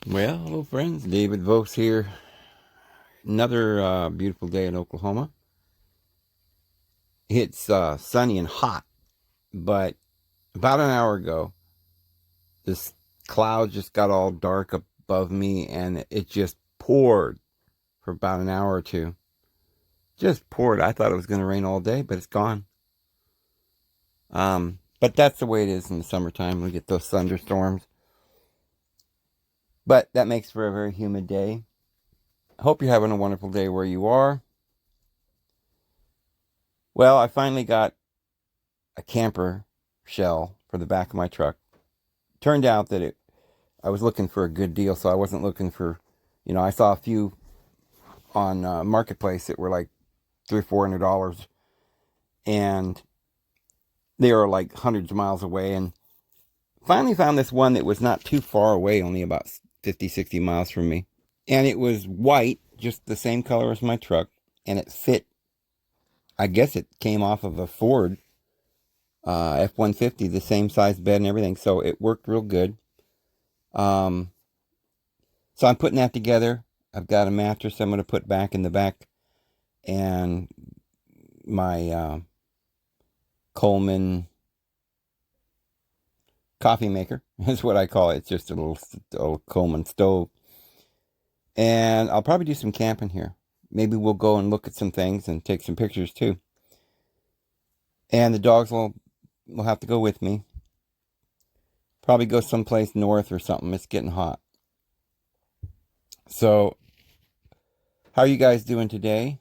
Well, hello friends, David Vos here. Another beautiful day in Oklahoma. It's sunny and hot, but about an hour ago, this cloud just got all dark above me and it just poured for about an hour or two. Just poured. I thought it was going to rain all day, but it's gone. But that's the way it is in the summertime. We get those thunderstorms. But that makes for a very humid day. I hope you're having a wonderful day where you are. Well, I finally got a camper shell for the back of my truck. Turned out that I was looking for a good deal, so I wasn't looking for, I saw a few on Marketplace that were like $300-400, and they were like hundreds of miles away, and finally found this one that was not too far away, only about 50-60 miles from me, and it was white, just the same color as my truck, and it fit. I guess it came off of a Ford F-150, the same size bed and everything, so it worked real good. So I'm putting that together. I've got a mattress I'm going to put back in the back, and my Coleman coffee maker is what I call it. It's just a little Coleman stove. And I'll probably do some camping here. Maybe we'll go and look at some things and take some pictures too. And the dogs will have to go with me. Probably go someplace north or something. It's getting hot. So, how are you guys doing today?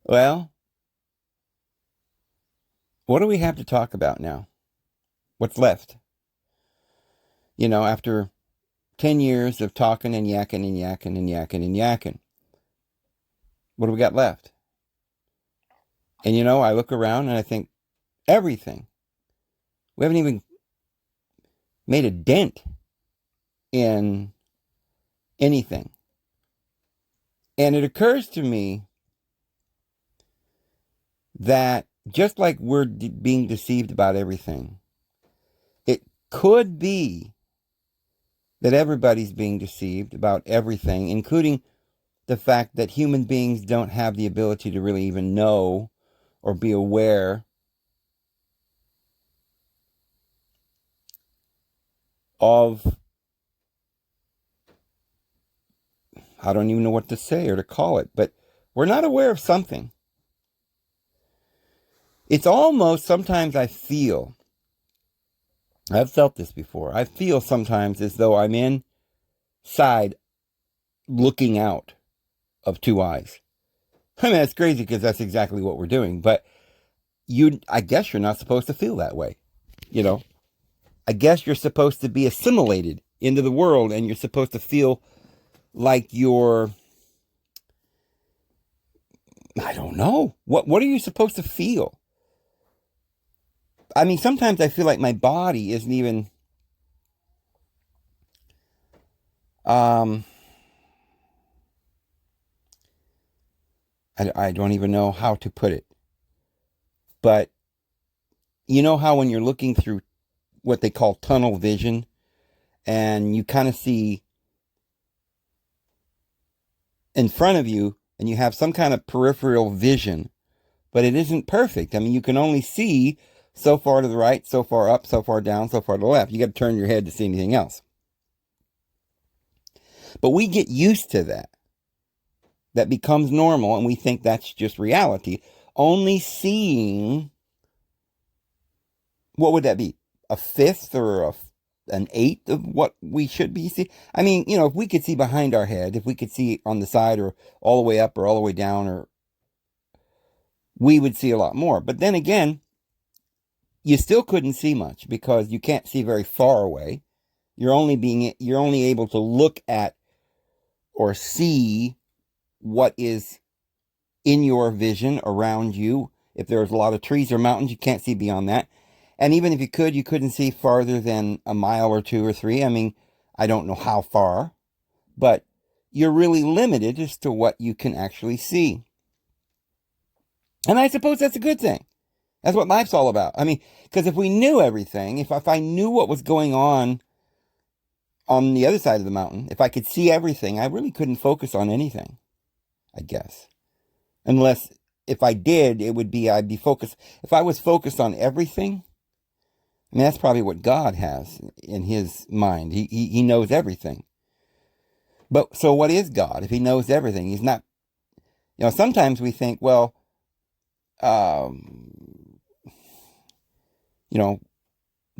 Well, what do we have to talk about now? What's left? After 10 years of talking and yakking and yakking and yakking and yakking, what do we got left? And I look around and I think, everything. We haven't even made a dent in anything. And it occurs to me that just like we're being deceived about everything, it could be that everybody's being deceived about everything, including the fact that human beings don't have the ability to really even know or be aware of, I don't even know what to say or to call it, but we're not aware of something. It's almost, sometimes I've felt this before. I feel sometimes as though I'm inside looking out of two eyes. I mean, that's crazy because that's exactly what we're doing. But I guess you're not supposed to feel that way. I guess you're supposed to be assimilated into the world, and you're supposed to feel like you're, I don't know. What are you supposed to feel? I mean, sometimes I feel like my body isn't even, I don't even know how to put it. But you know how when you're looking through what they call tunnel vision, and you kind of see in front of you, and you have some kind of peripheral vision, but it isn't perfect. I mean, you can only see so far to the right, so far up, so far down, so far to the left. You got to turn your head to see anything else. But we get used to that. That becomes normal, and we think that's just reality. Only seeing, what would that be? A fifth or an eighth of what we should be seeing? I mean, if we could see behind our head, if we could see on the side or all the way up or all the way down, or we would see a lot more. But then again, you still couldn't see much because you can't see very far away. You're only able to look at or see what is in your vision around you. If there's a lot of trees or mountains, you can't see beyond that. And even if you couldn't see farther than a mile or 2 or 3. I mean, I don't know how far, but you're really limited as to what you can actually see. And I suppose that's a good thing. That's what life's all about. I mean, because if we knew everything, if I knew what was going on on the other side of the mountain, if I could see everything, I really couldn't focus on anything, I guess. Unless if I did, it would be I'd be focused. If I was focused on everything, I mean, that's probably what God has in his mind. He knows everything. But so what is God if he knows everything? He's not, sometimes we think, well, um, you know,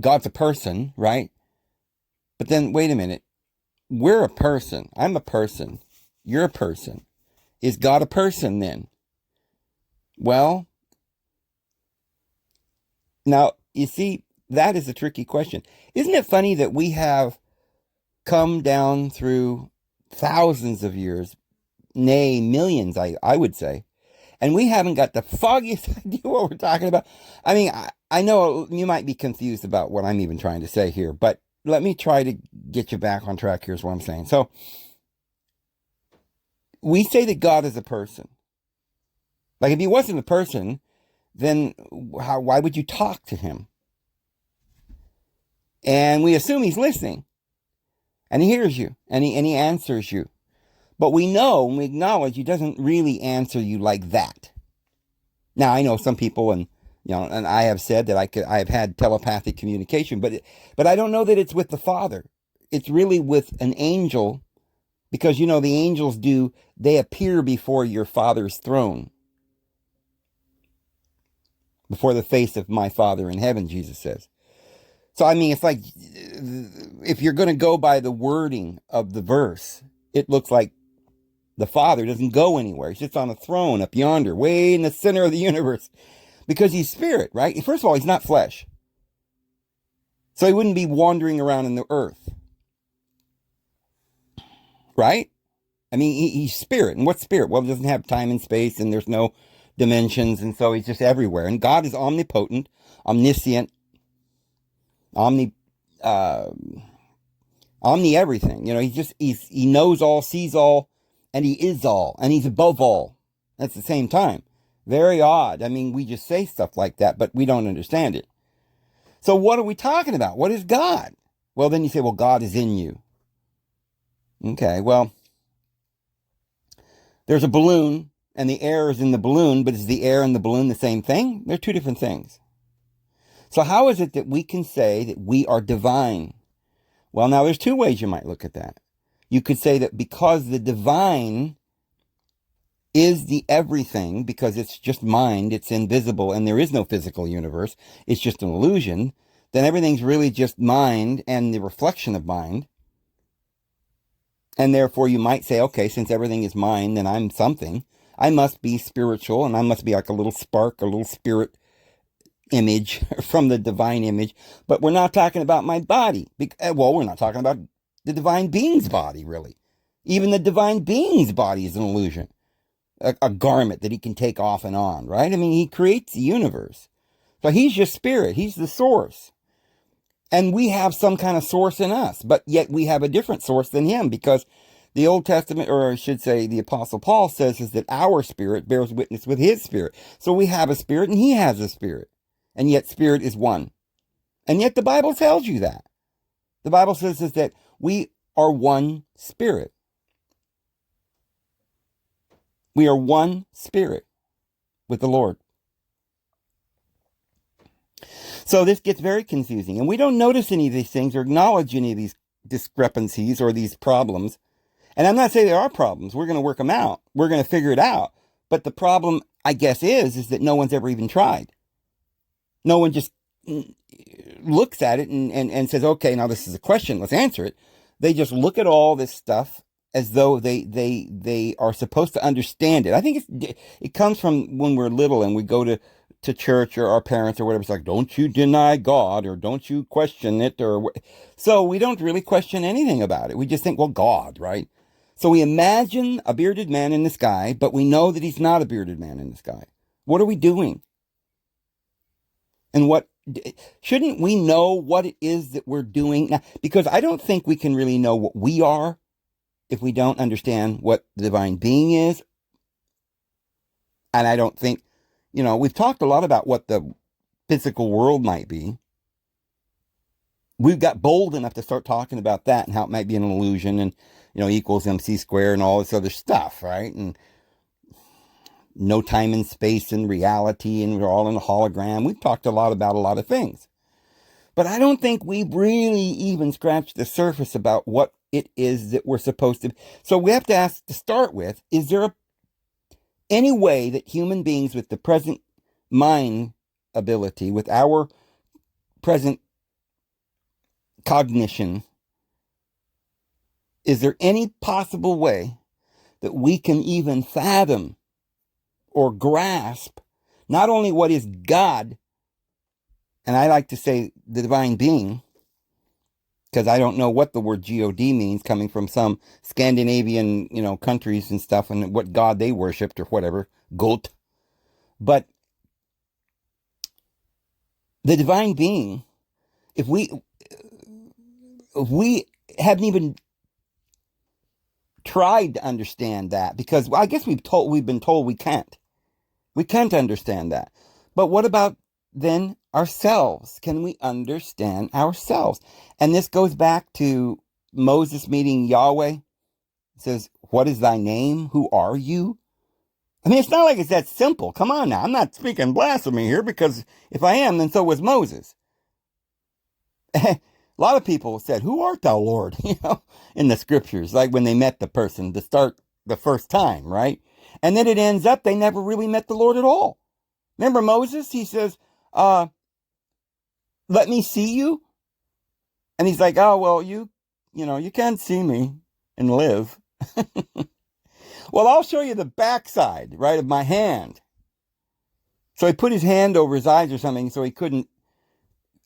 God's a person, right? But then wait a minute. We're a person. I'm a person. You're a person. Is God a person then? Well, now, you see, that is a tricky question. Isn't it funny that we have come down through thousands of years, nay, millions, I would say, and we haven't got the foggiest idea what we're talking about? I mean, I know you might be confused about what I'm even trying to say here, but let me try to get you back on track. Here's what I'm saying. So, we say that God is a person. Like, if he wasn't a person, then why would you talk to him? And we assume he's listening, and he hears you, and he answers you. But we know and we acknowledge he doesn't really answer you like that. Now, I know some people, and and I have said that I have had telepathic communication, but I don't know that it's with the Father. It's really with an angel, because the angels they appear before your Father's throne, before the face of my Father in heaven, Jesus says. So, I mean, it's like, if you're going to go by the wording of the verse, it looks like the Father doesn't go anywhere. He sits on a throne up yonder, way in the center of the universe, because he's spirit, right? First of all, he's not flesh. So he wouldn't be wandering around in the earth, right? I mean, he's spirit. And what's spirit? Well, it doesn't have time and space, and there's no dimensions, and so he's just everywhere. And God is omnipotent, omniscient, omni everything. He knows all, sees all, and he is all, and he's above all at the same time. Very odd. I mean, we just say stuff like that, but we don't understand it. So what are we talking about? What is God? Well, then you say, well, God is in you. Okay, well, there's a balloon, and the air is in the balloon, but is the air and the balloon the same thing? They're two different things. So how is it that we can say that we are divine? Well, now there's two ways you might look at that. You could say that because the divine is the everything, because it's just mind, it's invisible, and there is no physical universe, it's just an illusion, then everything's really just mind and the reflection of mind. And therefore you might say, okay, since everything is mind, then I'm something. I must be spiritual, and I must be like a little spark, a little spirit image from the divine image. But we're not talking about my body. Well, we're not talking about the divine being's body, really. Even the divine being's body is an illusion, a garment that he can take off and on, right? I mean, he creates the universe. So he's just spirit. He's the source. And we have some kind of source in us, but yet we have a different source than him, because the Old Testament, or I should say the Apostle Paul says, is that our spirit bears witness with his spirit. So we have a spirit and he has a spirit. And yet spirit is one. And yet the Bible tells you that. The Bible says is that we are one spirit. We are one spirit with the Lord. So this gets very confusing. And we don't notice any of these things or acknowledge any of these discrepancies or these problems. And I'm not saying there are problems. We're going to work them out. We're going to figure it out. But the problem, I guess, is that no one's ever even tried. No one just looks at it and says, okay, now this is a question, let's answer it. They just look at all this stuff as though they are supposed to understand it. I think it comes from when we're little and we go to church, or our parents or whatever. It's like, don't you deny God, or don't you question it, or so we don't really question anything about it. We just think, well, God, right? So we imagine a bearded man in the sky, but we know that he's not a bearded man in the sky. What are we doing? And shouldn't we know what it is that we're doing now? Because I don't think we can really know what we are if we don't understand what the divine being is. And I don't think, we've talked a lot about what the physical world might be. we've got bold enough to start talking about that and how it might be an illusion and, equals MC squared and all this other stuff, right? And no time and space and reality, and we're all in a hologram. We've talked a lot about a lot of things. But I don't think we've really even scratched the surface about what it is that we're supposed to. So we have to ask to start with, is there any way that human beings with the present mind ability, with our present cognition, is there any possible way that we can even fathom or grasp not only what is God, and I like to say the divine being, because I don't know what the word God means, coming from some Scandinavian, countries and stuff, and what God they worshipped or whatever, Gott. But the divine being, if we haven't even tried to understand that, because I guess we've been told we can't understand that. But what about then ourselves? Can we understand ourselves? And this goes back to Moses meeting Yahweh. It says, what is thy name? Who are you? I mean, it's not like it's that simple. Come on now. I'm not speaking blasphemy here, because if I am, then so was Moses. A lot of people said, who art thou, Lord? In the scriptures, like when they met the person to start the first time, right? And then it ends up they never really met the Lord at all. Remember Moses? He says, let me see you. And he's like, oh, well, you can't see me and live. Well, I'll show you the backside, right, of my hand. So he put his hand over his eyes or something so he couldn't.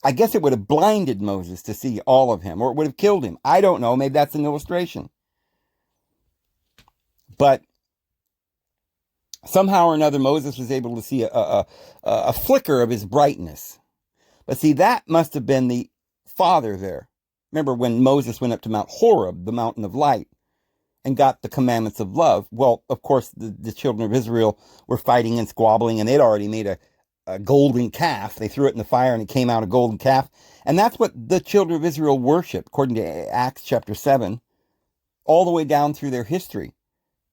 I guess it would have blinded Moses to see all of him, or it would have killed him. I don't know. Maybe that's an illustration. But somehow or another, Moses was able to see a flicker of his brightness. But see, that must have been the Father there. Remember when Moses went up to Mount Horeb, the mountain of light, and got the commandments of love? Well, of course, the children of Israel were fighting and squabbling, and they'd already made a golden calf. They threw it in the fire, and it came out a golden calf. And that's what the children of Israel worship, according to Acts chapter 7, all the way down through their history.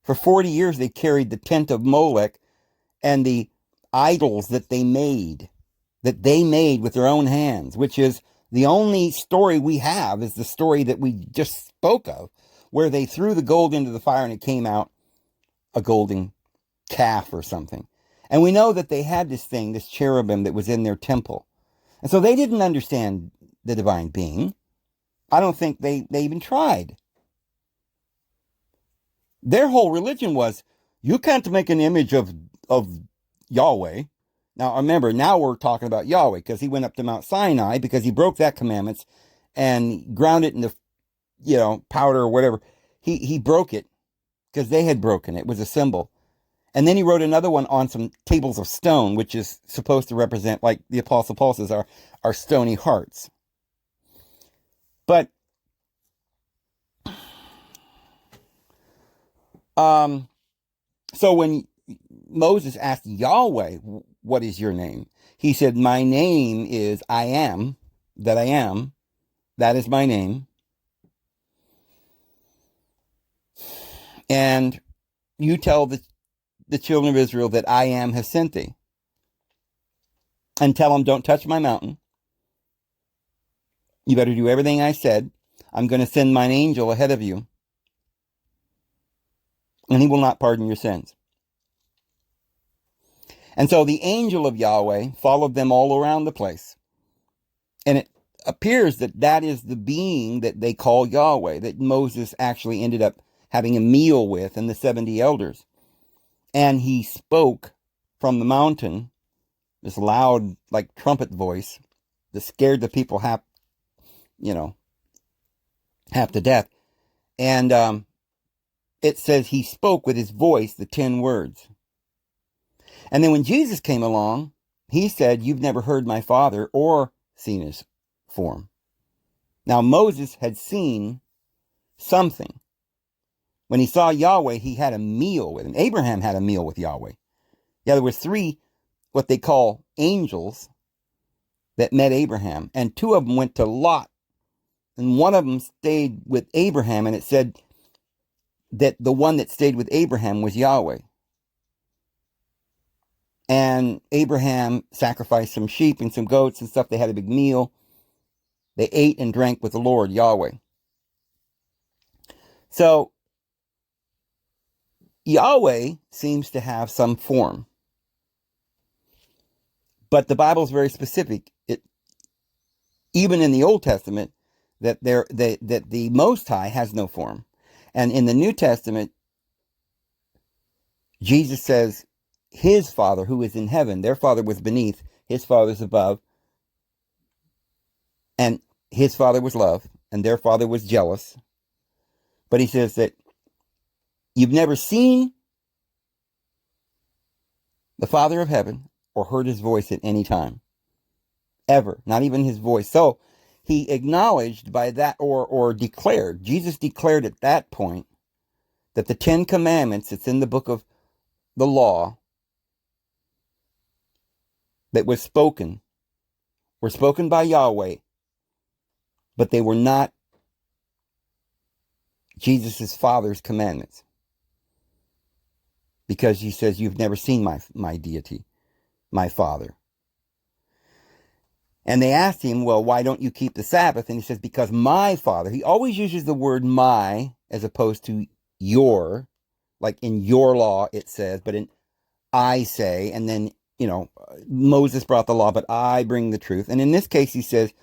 For 40 years, they carried the tent of Molech and the idols that they made with their own hands, which is the only story we have, is the story that we just spoke of, where they threw the gold into the fire and it came out a golden calf or something. And we know that they had this cherubim that was in their temple. And so they didn't understand the divine being. I don't think they even tried. Their whole religion was, you can't make an image of Yahweh. Now, remember, now we're talking about Yahweh, because he went up to Mount Sinai because he broke that commandments and ground it into, powder or whatever. He broke it because they had broken it. It was a symbol. And then he wrote another one on some tables of stone, which is supposed to represent, like the Apostle Paul says, our stony hearts. But so when Moses asked Yahweh, what is your name? He said, my name is I am that I am. That is my name. And you tell the children of Israel that I am has sent thee. And tell them, don't touch my mountain. You better do everything I said. I'm going to send mine angel ahead of you. And he will not pardon your sins. And so the angel of Yahweh followed them all around the place. And it appears that that is the being that they call Yahweh, that Moses actually ended up having a meal with, and the 70 elders. And he spoke from the mountain, this loud, like trumpet voice that scared the people half to death. And it says he spoke with his voice the 10 words. And then when Jesus came along, he said, you've never heard my Father or seen his form. Now Moses had seen something. When he saw Yahweh, he had a meal with him. Abraham had a meal with Yahweh. Yeah, there were 3, what they call angels, that met Abraham. And 2 of them went to Lot and one of them stayed with Abraham, and it said that the one that stayed with Abraham was Yahweh. And Abraham sacrificed some sheep and some goats and stuff. They had a big meal. They ate and drank with the Lord, Yahweh. So, Yahweh seems to have some form. But the Bible is very specific. Even in the Old Testament, that the Most High has no form. And in the New Testament, Jesus says, his Father who is in heaven, their Father was beneath, his Father's above, and his Father was love, and their Father was jealous. But he says that you've never seen the Father of heaven or heard his voice at any time. Ever. Not even his voice. So he acknowledged by that, or declared, Jesus declared at that point, that the 10 Commandments that's in the book of the law that were spoken by Yahweh, but they were not Jesus' Father's commandments. Because he says, you've never seen my deity, my Father. And they asked him, well, why don't you keep the Sabbath? And he says, because my Father, he always uses the word my as opposed to your, like in your law it says, but in I say, and then, Moses brought the law, but I bring the truth. And in this case, he says,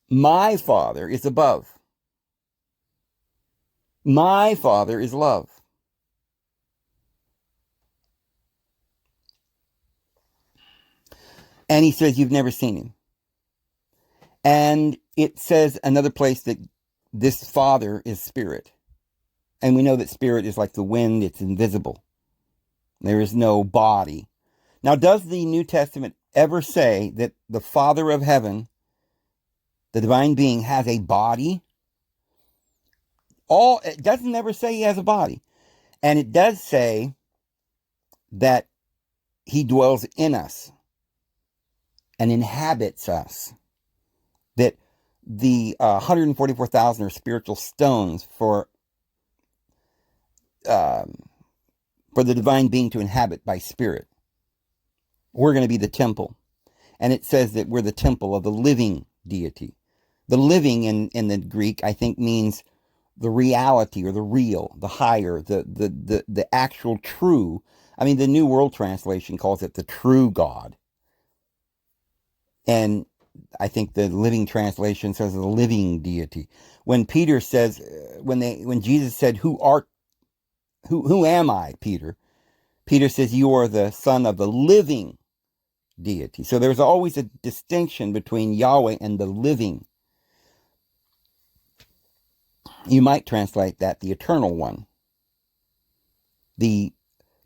my Father is above. My Father is love. And he says, you've never seen him. And it says another place that this Father is spirit. And we know that spirit is like the wind, it's invisible. There is no body. Now, does the New Testament ever say that the Father of heaven, the divine being, has a body? It doesn't ever say he has a body. And it does say that he dwells in us and inhabits us. That the 144,000 are spiritual stones for the divine being to inhabit by spirit. We're going to be the temple. And it says that we're the temple of the living deity. The living in the Greek, I think, means the reality or the real, the higher, the actual true. I mean, the New World Translation calls it the true God. And I think the Living Translation says the living deity. When Peter says, when Jesus said, who am I, Peter? Peter says, you are the Son of the living deity. So there's always a distinction between Yahweh and the living. You might translate that the eternal one.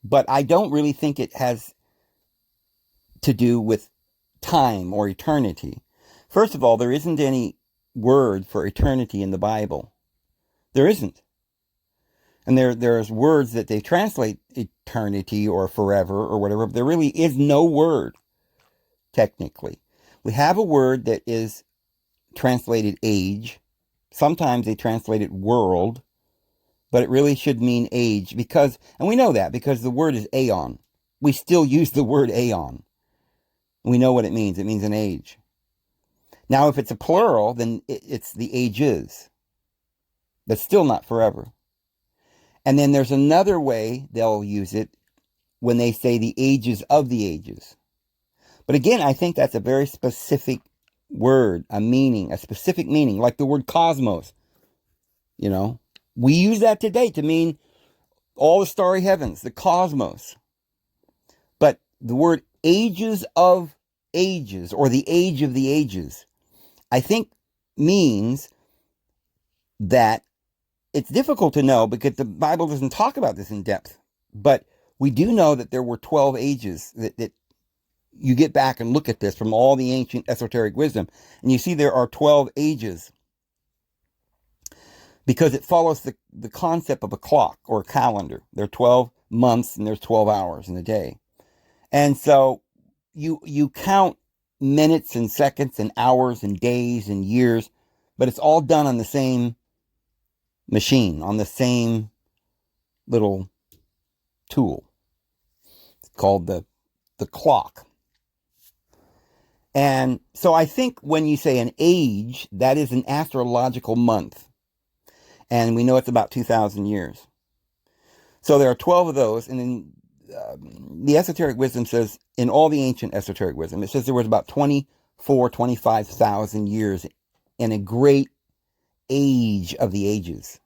But I don't really think it has to do with time or eternity. First of all, there isn't any word for eternity in the Bible. There isn't. And there's words that they translate eternity or forever or whatever, but there really is no word, technically. We have a word that is translated age. Sometimes they translate it world, but it really should mean age because, and we know that because the word is aeon. We still use the word aeon. We know what it means. It means an age. Now, if it's a plural, then it's the ages. That's still not forever. And then there's another way they'll use it when they say the ages of the ages. But again, I think that's a very specific word, a meaning, a specific meaning, like the word cosmos. We use that today to mean all the starry heavens, the cosmos. But the word ages of ages, or the age of the ages, I think means that it's difficult to know because the Bible doesn't talk about this in depth. But we do know that there were 12 ages that you get back and look at this from all the ancient esoteric wisdom. And you see there are 12 ages because it follows the concept of a clock or a calendar. There are 12 months and there's 12 hours in a day. And so you count minutes and seconds and hours and days and years but it's all done on the same machine, on the same little tool. It's called the clock. And so I think when you say an age, that is an astrological month. And we know it's about 2,000 years. So there are 12 of those. And in the esoteric wisdom says, in all the ancient esoteric wisdom, it says there was about 25,000 years in a great age of the ages.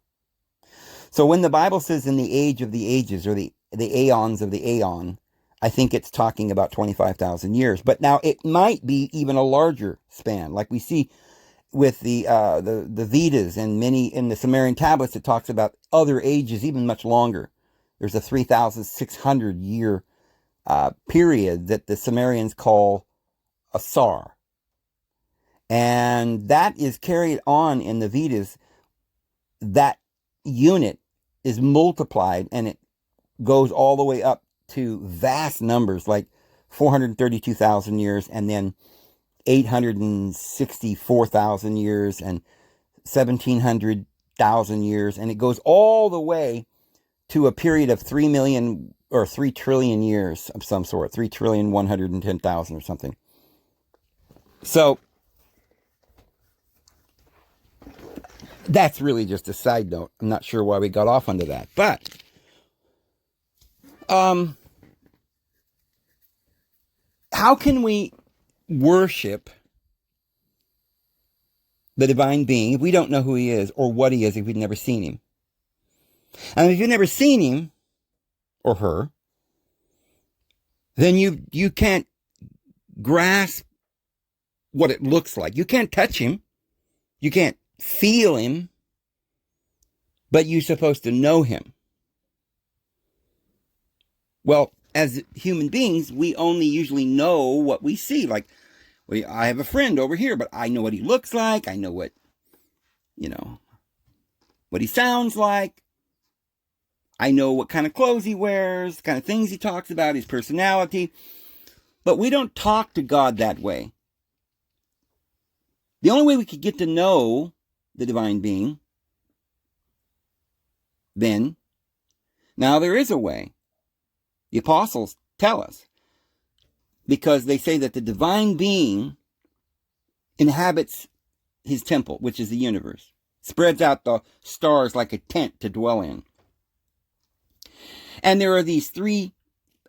So when the Bible says in the age of the ages, or the aeons of the aeon, I think it's talking about 25,000 years. But now it might be even a larger span, like we see with the Vedas and many in the Sumerian tablets. It talks about other ages, even much longer. There's a 3,600 year period that the Sumerians call a Sar. And that is carried on in the Vedas. That unit is multiplied, and it goes all the way up to vast numbers, like 432,000 years, and then 864,000 years, and 1,700,000 years. And it goes all the way to a period of 3 million or 3 trillion years of some sort, 3,110,000 or something. So that's really just a side note. I'm not sure why we got off onto that. But how can we worship the divine being if we don't know who he is or what he is, if we've never seen him? And if you've never seen him or her, then you can't grasp what it looks like. You can't touch him. You can't feel him. But you're supposed to know him. Well, as human beings, we only usually know what we see. Like, I have a friend over here, but I know what he looks like. I know what he sounds like. I know what kind of clothes he wears, the kind of things he talks about, his personality. But we don't talk to God that way. The only way we could get to know the divine being, then, now there is a way. The apostles tell us, because they say that the divine being inhabits his temple, which is the universe, spreads out the stars like a tent to dwell in. And there are these three,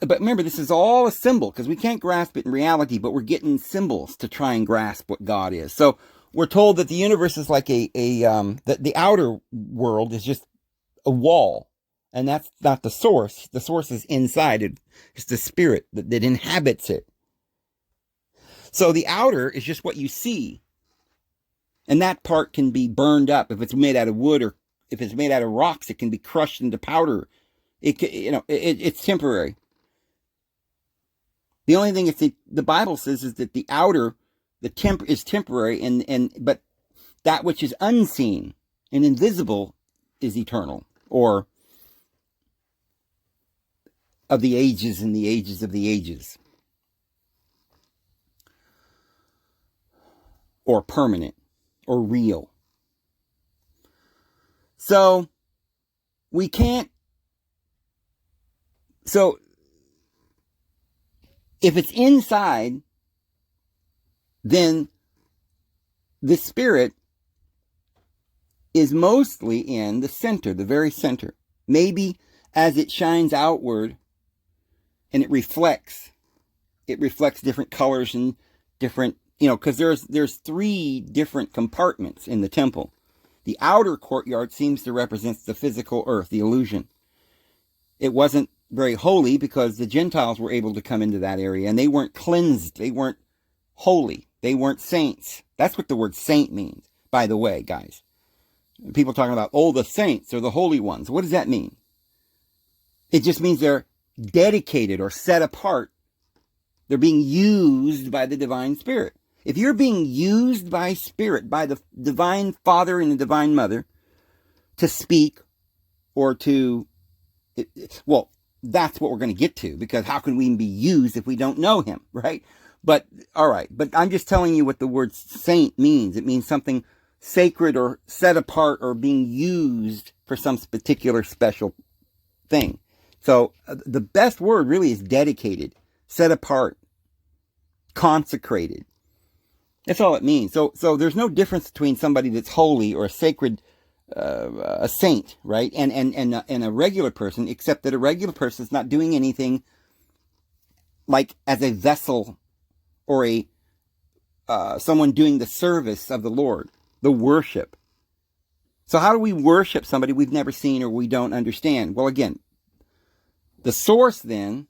but remember, this is all a symbol, because we can't grasp it in reality, but we're getting symbols to try and grasp what God is. So we're told that the universe is like that the outer world is just a wall. And that's not the source. The source is inside it. It's the spirit that inhabits it. So the outer is just what you see. And that part can be burned up. If it's made out of wood, or if it's made out of rocks, it can be crushed into powder. It's temporary. The only thing the Bible says is that the outer, is temporary, but that which is unseen and invisible is eternal, or of the ages and the ages of the ages, or permanent, or real. So we can't. So if it's inside, then the spirit is mostly in the center, the very center. Maybe as it shines outward and it reflects different colors and different, because there's 3 different compartments in the temple. The outer courtyard seems to represent the physical earth, the illusion. It wasn't very holy because the Gentiles were able to come into that area, and they weren't cleansed. They weren't holy. They weren't saints. That's what the word saint means, by the way, guys. People talking about, the saints or the holy ones. What does that mean? It just means they're dedicated or set apart. They're being used by the divine spirit. If you're being used by spirit, by the divine Father and the divine Mother to speak or to, that's what we're going to get to, because how can we be used if we don't know him, right? But, all right, but I'm just telling you what the word saint means. It means something sacred or set apart or being used for some particular special thing. So the best word really is dedicated, set apart, consecrated. That's all it means. So there's no difference between somebody that's holy or a sacred, a saint, right? And a regular person, except that a regular person is not doing anything like as a vessel or a someone doing the service of the Lord, the worship. So how do we worship somebody we've never seen or we don't understand? Well, again, the source then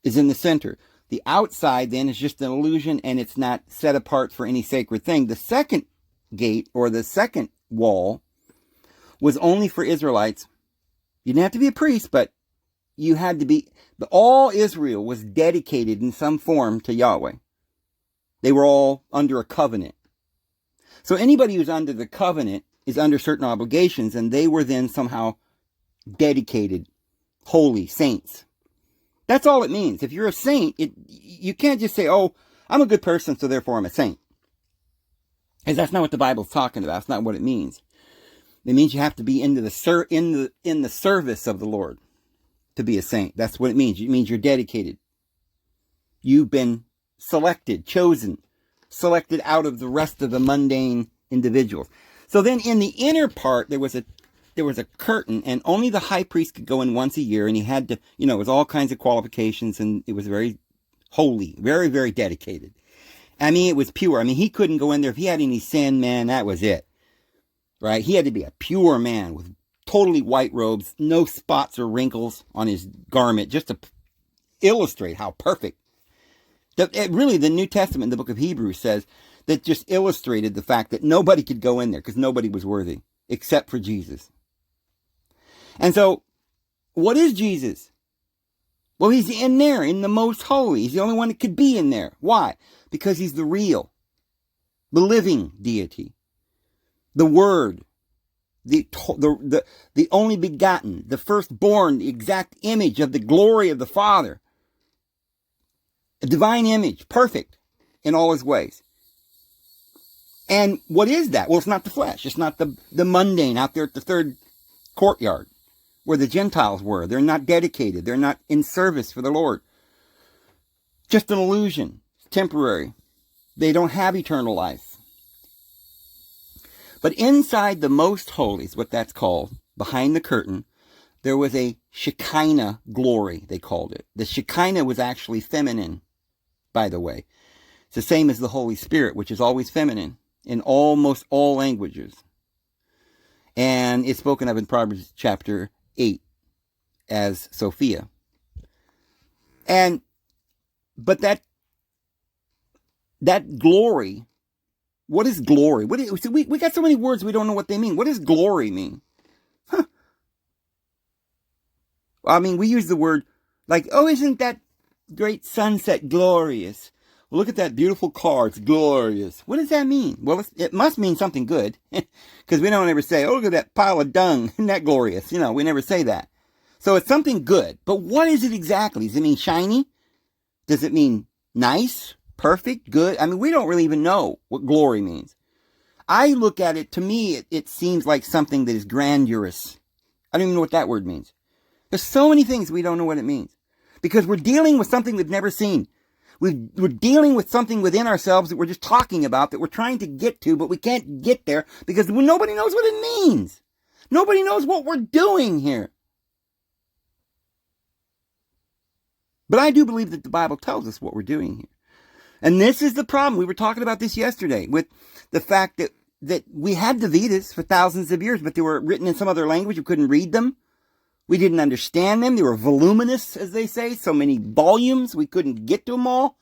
is in the center. The outside then is just an illusion and it's not set apart for any sacred thing. The second gate or the second wall was only for Israelites. You didn't have to be a priest, but you had to be. All Israel was dedicated in some form to Yahweh. They were all under a covenant. So anybody who's under the covenant is under certain obligations, and they were then somehow dedicated, holy saints. That's all it means. If you're a saint, you can't just say, oh, I'm a good person, so therefore I'm a saint. Because that's not what the Bible's talking about. That's not what it means. It means you have to be in the service of the Lord to be a saint. That's what it means. It means you're dedicated. You've been selected, chosen, selected out of the rest of the mundane individuals. So then in the inner part, there was a curtain, and only the high priest could go in once a year, and he had to, it was all kinds of qualifications, and it was very holy, very, very dedicated. I mean, it was pure. I mean, he couldn't go in there. If he had any sin, man, that was it. Right? He had to be a pure man with totally white robes, no spots or wrinkles on his garment, just to illustrate how perfect. Really, the New Testament, the book of Hebrews, says that just illustrated the fact that nobody could go in there because nobody was worthy except for Jesus. And so, what is Jesus? Well, he's in there, in the most holy. He's the only one that could be in there. Why? Because he's the real, the living deity, the Word, the only begotten, the firstborn, the exact image of the glory of the Father. A divine image, perfect in all his ways. And what is that? Well, it's not the flesh. It's not the mundane out there at the third courtyard where the Gentiles were. They're not dedicated. They're not in service for the Lord. Just an illusion. It's temporary. They don't have eternal life. But inside the most holy is what that's called, behind the curtain, there was a Shekinah glory, they called it. The Shekinah was actually feminine, by the way. It's the same as the Holy Spirit, which is always feminine in almost all languages. And it's spoken of in Proverbs chapter 8 as Sophia. But that glory, what is glory? We got so many words we don't know what they mean. What does glory mean? I mean, we use the word like, oh, isn't that great sunset glorious? Well, look at that beautiful car. It's glorious. What does that mean? Well, it must mean something good because we don't ever say, oh, look at that pile of dung. Isn't that glorious? We never say that. So it's something good. But what is it exactly? Does it mean shiny? Does it mean nice, perfect, good? I mean, we don't really even know what glory means. I look at it, to me, it seems like something that is grandiose. I don't even know what that word means. There's so many things we don't know what it means. Because we're dealing with something we've never seen. We're dealing with something within ourselves that we're just talking about, that we're trying to get to, but we can't get there because nobody knows what it means. Nobody knows what we're doing here. But I do believe that the Bible tells us what we're doing here. And this is the problem. We were talking about this yesterday with the fact that we had the Vedas for thousands of years, but they were written in some other language. We couldn't read them. We didn't understand them. They were voluminous, as they say, so many volumes. We couldn't get to them all.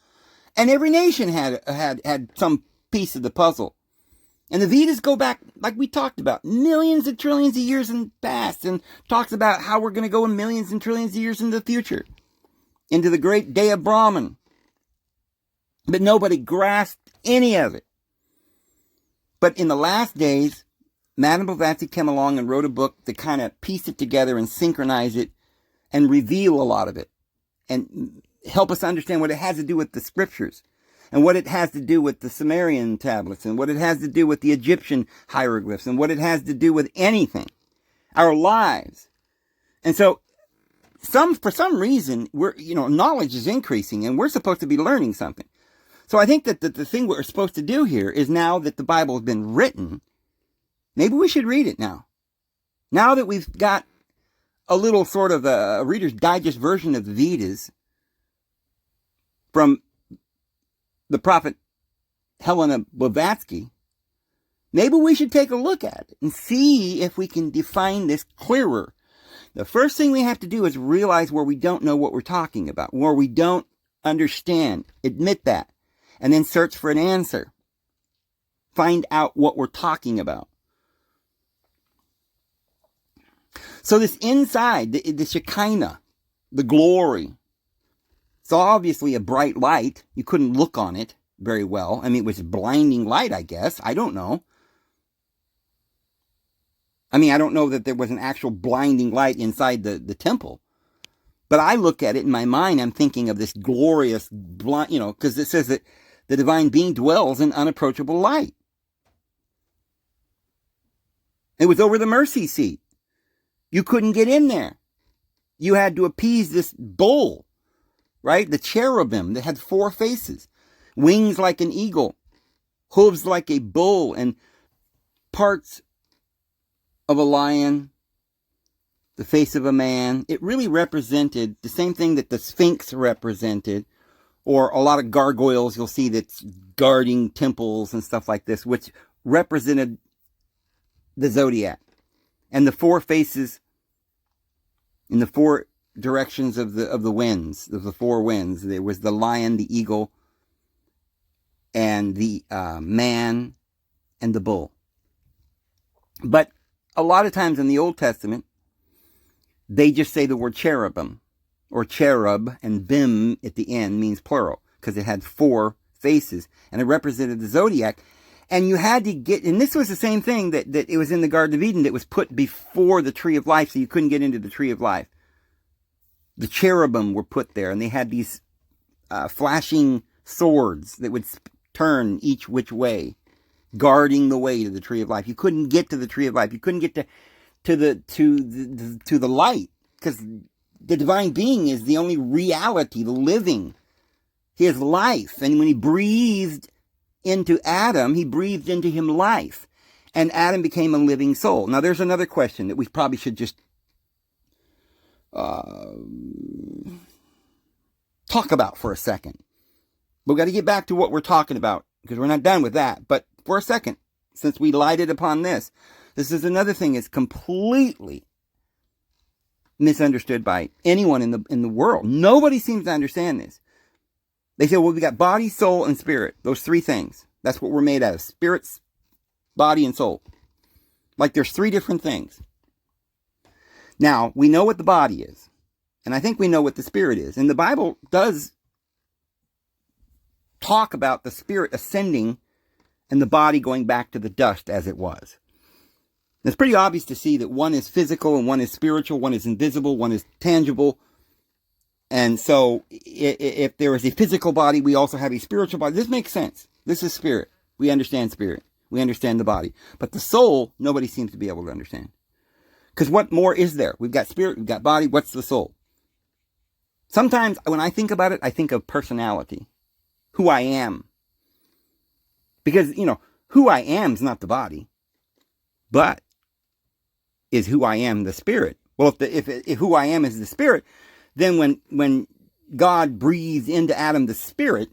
And every nation had some piece of the puzzle. And the Vedas go back, like we talked about, millions and trillions of years in the past, and talks about how we're going to go in millions and trillions of years into the future, into the great day of Brahman. But nobody grasped any of it. But in the last days, Madame Blavatsky came along and wrote a book to kind of piece it together and synchronize it and reveal a lot of it and help us understand what it has to do with the scriptures. and what it has to do with the Sumerian tablets, and what it has to do with the Egyptian hieroglyphs, and what it has to do with anything, our lives. And so, for some reason, knowledge is increasing, and we're supposed to be learning something. So I think that the thing we're supposed to do here is, now that the Bible has been written, maybe we should read it now. Now that we've got a little sort of a Reader's Digest version of the Vedas from the prophet Helena Blavatsky, maybe we should take a look at it and see if we can define this clearer. The first thing we have to do is realize where we don't know what we're talking about, where we don't understand. Admit that. And then search for an answer. Find out what we're talking about. So this inside, the Shekinah, the glory, it's obviously a bright light. You couldn't look on it very well. I mean, it was blinding light, I guess. I don't know. I mean, I don't know that there was an actual blinding light inside the temple. But I look at it in my mind, I'm thinking of this glorious, because it says that the divine being dwells in unapproachable light. It was over the mercy seat. You couldn't get in there. You had to appease this bull, right? The cherubim that had 4 faces, wings like an eagle, hooves like a bull, and parts of a lion, the face of a man. It really represented the same thing that the Sphinx represented, or a lot of gargoyles you'll see that's guarding temples and stuff like this, which represented the zodiac. And the 4 faces in the 4 directions of the winds, of the 4 winds. There was the lion, the eagle, and the man, and the bull. But a lot of times in the Old Testament, they just say the word cherubim, or cherub, and bim at the end means plural, because it had 4 faces, and it represented the zodiac. And you had to get, and this was the same thing that it was in the Garden of Eden that was put before the tree of life, so you couldn't get into the tree of life. The cherubim were put there, and they had these flashing swords that would turn each which way, guarding the way to the tree of life. You couldn't get to the tree of life. You couldn't get to the light, because the divine being is the only reality, the living. His life. And when he breathed into Adam, he breathed into him life. And Adam became a living soul. Now, there's another question that we probably should just talk about for a second. We've got to get back to what we're talking about, because we're not done with that. But for a second, since we lighted upon this is another thing that's completely misunderstood by anyone in the world. Nobody seems to understand this. They say, well, we got body, soul, and spirit. Those 3 things. That's what we're made out of. Spirit, body, and soul. Like there's 3 different things. Now, we know what the body is. And I think we know what the spirit is. And the Bible does talk about the spirit ascending and the body going back to the dust as it was. It's pretty obvious to see that one is physical and one is spiritual, one is invisible, one is tangible. And so if there is a physical body, we also have a spiritual body. This makes sense. This is spirit. We understand spirit. We understand the body. But the soul, nobody seems to be able to understand. Because what more is there? We've got spirit, we've got body. What's the soul? Sometimes when I think about it, I think of personality. Who I am. Because, who I am is not the body. But is who I am the spirit? Well, if who I am is the spirit, then when God breathed into Adam the spirit,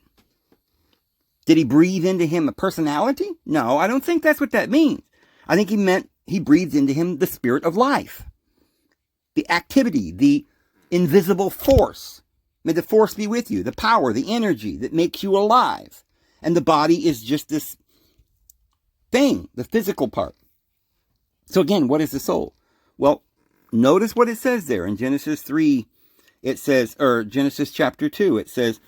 did he breathe into him a personality? No, I don't think that's what that means. I think he meant he breathed into him the spirit of life. The activity, the invisible force. May the force be with you. The power, the energy that makes you alive. And the body is just this thing, the physical part. So again, what is the soul? Well, notice what it says there in Genesis 3. It says, or Genesis chapter 2, it says,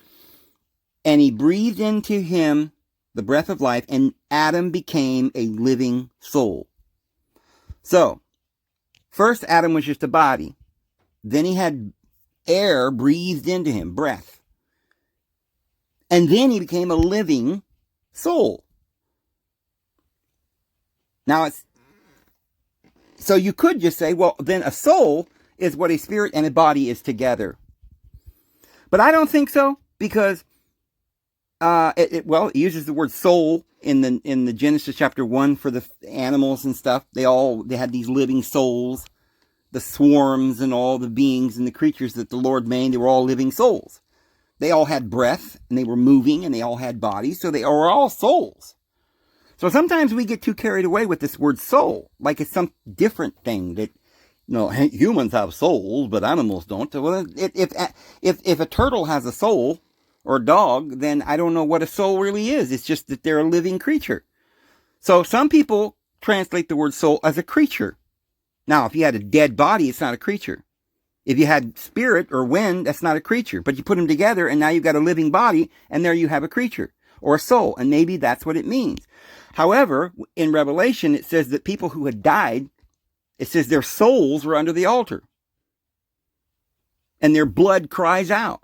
and he breathed into him the breath of life, and Adam became a living soul. So, first Adam was just a body. Then he had air breathed into him, breath. And then he became a living soul. Now so you could just say, well, then a soul is what a spirit and a body is together. But I don't think so, because it uses the word soul in the Genesis chapter 1 for the animals and stuff. They had these living souls, the swarms and all the beings and the creatures that the Lord made. They were all living souls. They all had breath, and they were moving, and they all had bodies, so they are all souls. So sometimes we get too carried away with this word soul, like it's some different thing that, humans have souls, but animals don't. Well, if a turtle has a soul, or a dog, then I don't know what a soul really is. It's just that they're a living creature. So some people translate the word soul as a creature. Now, if you had a dead body, it's not a creature. If you had spirit or wind, that's not a creature. But you put them together, and now you've got a living body, and there you have a creature or a soul. And maybe that's what it means. However, in Revelation, it says that people who had died, it says their souls were under the altar. And their blood cries out.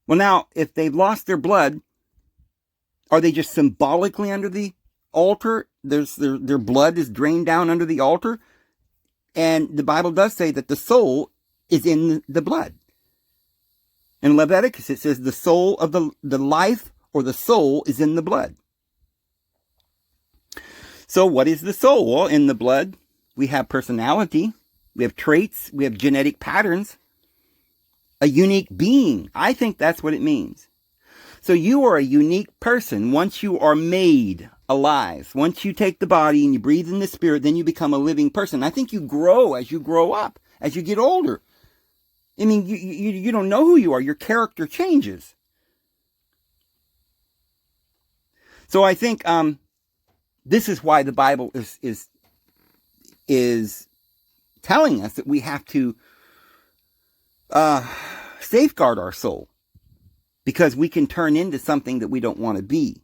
Well, now, if they've lost their blood, are they just symbolically under the altar? Their blood is drained down under the altar. And the Bible does say that the soul is in the blood. In Leviticus, it says the soul of the life or the soul is in the blood. So what is the soul? Well, in the blood, we have personality, we have traits, we have genetic patterns, a unique being. I think that's what it means. So you are a unique person once you are made alive. Once you take the body and you breathe in the spirit, then you become a living person. I think you grow as you grow up, as you get older. I mean, you don't know who you are. Your character changes. So I think this is why the Bible is telling us that we have to safeguard our soul, because we can turn into something that we don't want to be.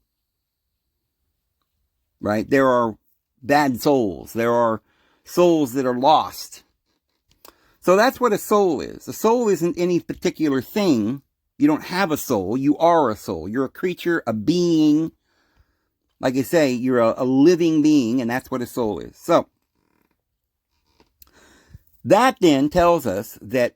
Right? There are bad souls. There are souls that are lost. So that's what a soul is. A soul isn't any particular thing. You don't have a soul. You are a soul. You're a creature, a being. Like I say, you're a living being, and that's what a soul is. So that then tells us that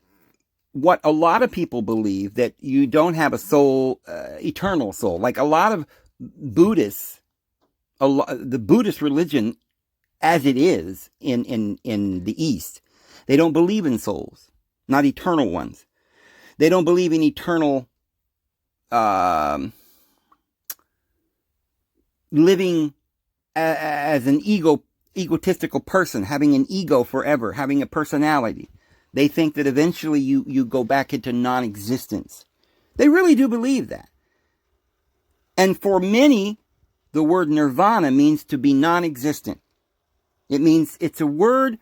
what a lot of people believe, that you don't have a soul, eternal soul. Like a lot of Buddhists, the Buddhist religion as it is in the East, they don't believe in souls, not eternal ones. They don't believe in eternal living as an egotistical person, having an ego forever, having a personality. They think that eventually you go back into non-existence. They really do believe that. And for many, the word nirvana means to be non-existent. It means it's a word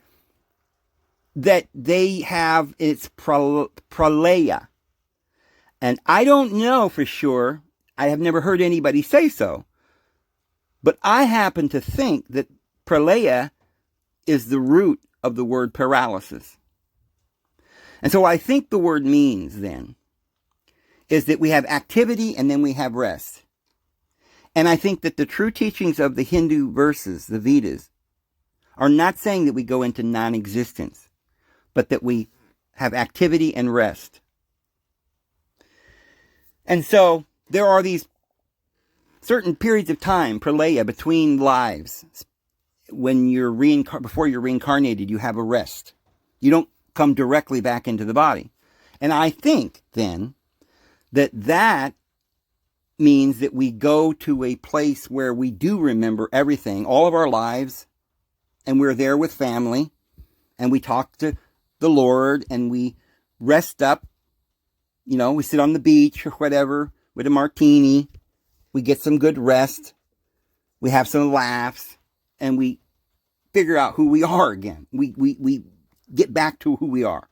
that they have, it's pralaya. And I don't know for sure, I have never heard anybody say so, but I happen to think that pralaya is the root of the word paralysis. And so I think the word means then is that we have activity and then we have rest. And I think that the true teachings of the Hindu verses, the Vedas, are not saying that we go into non-existence, but that we have activity and rest. And so there are these certain periods of time, pralaya, between lives. When you're before you're reincarnated, you have a rest. You don't come directly back into the body. And I think then that means that we go to a place where we do remember everything, all of our lives, and we're there with family, and we talk to the Lord, and we rest up. We sit on the beach or whatever with a martini. We get some good rest. We have some laughs, and we figure out who we are again. We get back to who we are,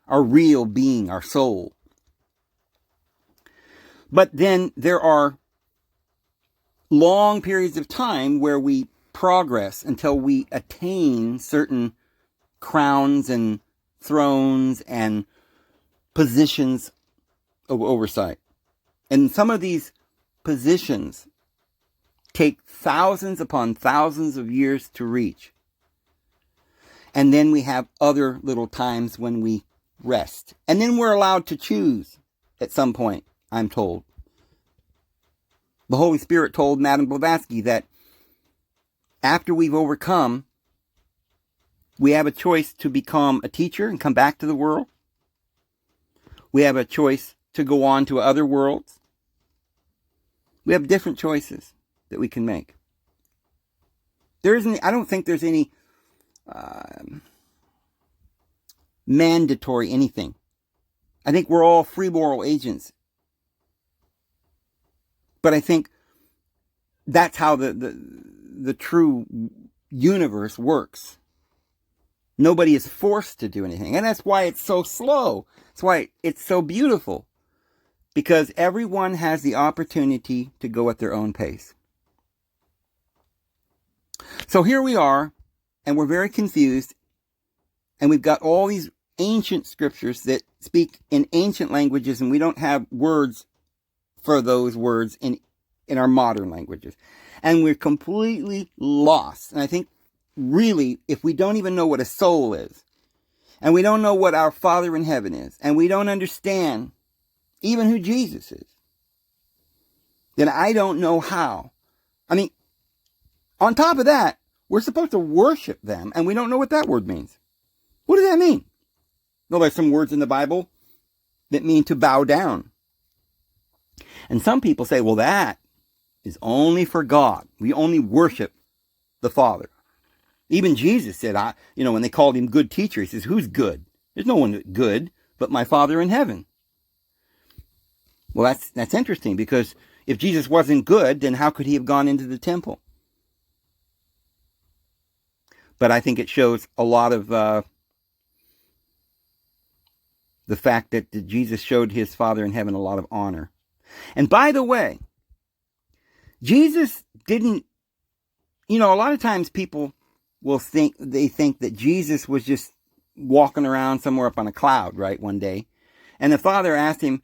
our real being, our soul. But then there are long periods of time where we progress until we attain certain crowns and thrones and positions of oversight. And some of these positions take thousands upon thousands of years to reach. And then we have other little times when we rest. And then we're allowed to choose at some point, I'm told. The Holy Spirit told Madame Blavatsky that after we've overcome, we have a choice to become a teacher and come back to the world. We have a choice to go on to other worlds. We have different choices that we can make. I don't think there's any mandatory anything. I think we're all free moral agents. But I think that's how the true universe works. Nobody is forced to do anything. And that's why it's so slow. That's why it's so beautiful. Because everyone has the opportunity to go at their own pace. So here we are, and we're very confused. And we've got all these ancient scriptures that speak in ancient languages, and we don't have words for those words in our modern languages. And we're completely lost. And I think really, if we don't even know what a soul is, and we don't know what our Father in heaven is, and we don't understand even who Jesus is, then I don't know how. I mean, on top of that, we're supposed to worship them, and we don't know what that word means. What does that mean? Well, there's some words in the Bible that mean to bow down. And some people say, well, that is only for God. We only worship the Father. Even Jesus said, when they called him good teacher, he says, who's good? There's no one good but my Father in heaven. Well, that's interesting, because if Jesus wasn't good, then how could he have gone into the temple? But I think it shows a lot of the fact that Jesus showed his Father in heaven a lot of honor. And by the way, Jesus didn't, a lot of times people will think that Jesus was just walking around somewhere up on a cloud, right, one day. And the Father asked him